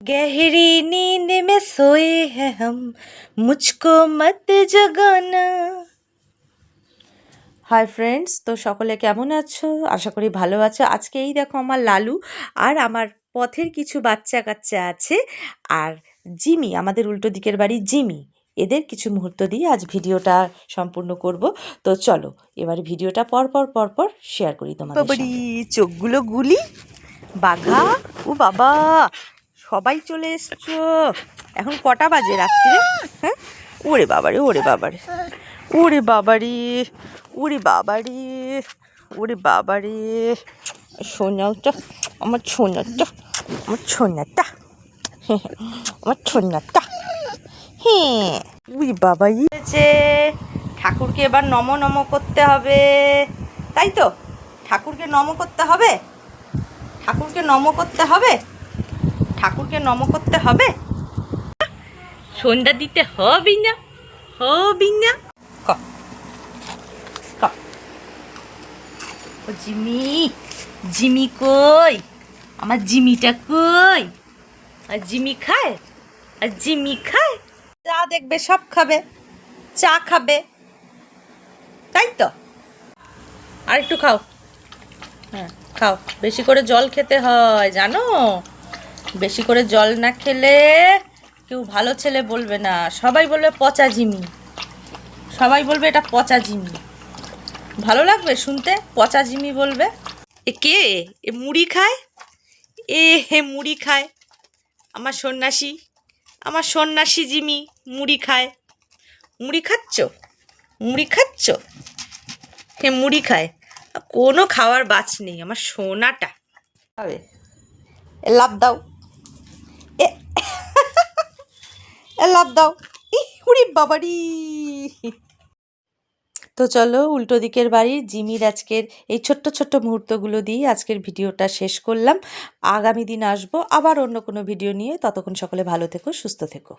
गहरी नींद में सोए हैं हम मुझको मत जगाना। হাই ফ্রেন্ডস, তো সকলে কেমন আছো? আশা করি ভালো আছো। আজকে এই দেখো আমার লালু আর আমার পথের কিছু বাচ্চা কাচ্চা আছে আর জিমি, আমাদের উল্টো দিকের বাড়ি জিমি, এদের কিছু মুহূর্ত দিয়ে আজ ভিডিওটা সম্পূর্ণ করব। তো চলো এবার ভিডিওটা পরপর শেয়ার করি তোমাদের সাথে। চোখগুলো গুলি বাঘা, ও বাবা সবাই চলে এসছো। এখন কটা বাজে রাত্রে? হ্যাঁ, ওরে বাবারে ওরে বাবারে ওরে বাবারে ওরে বাবারে ওরে বাবারে, সোনাটা আমার সোনাটা আমার সোনাটা আমার সোনাটা। হ্যাঁ, ওরে বাবাই হয়েছে। ঠাকুরকে এবার নম করতে হবে, তাই তো? ঠাকুরকে নম করতে হবে, ঠাকুরকে নম করতে হবে, ঠাকুরকে নম করতে হবে। সন্ধ্যা দিতে হবে না, হবে না। ও জিমি, জিমি কই? আমার জিমিটা কই? আর জিমি খায়, আর জিমি খায়, চা দেখবে সব খাবে, চা খাবে, তাই তো? আর একটু খাও, হ্যাঁ খাও। বেশি করে জল খেতে হয় জানো, বেশি করে জল না খেলে কেউ ভালো ছেলে বলবে না, সবাই বলবে পচা জিমি, সবাই বলবে এটা পচা জিমি। ভালো লাগবে শুনতে, পচা জিমি বলবে। এ কে? এ মুড়ি খায়, এ হে মুড়ি খায়, আমার সন্ন্যাসী, আমার সন্ন্যাসী জিমি মুড়ি খায়। মুড়ি খাচ্ছ, মুড়ি খাচ্ছ? হে মুড়ি খায়, কোনো খাওয়ার বাছ নেই আমার সোনাটা। হবে লাভ দাও, এ লাভ দাও, উড়ি বাবারি। তো চলো উল্টো দিকের বাড়ির জিমির আজকের এই ছোট্ট মুহূর্তগুলো দিয়ে আজকের ভিডিওটা শেষ করলাম। আগামী দিন আসবো আবার অন্য কোনো ভিডিও নিয়ে। ততক্ষণ সকলে ভালো থেকো, সুস্থ থেকো।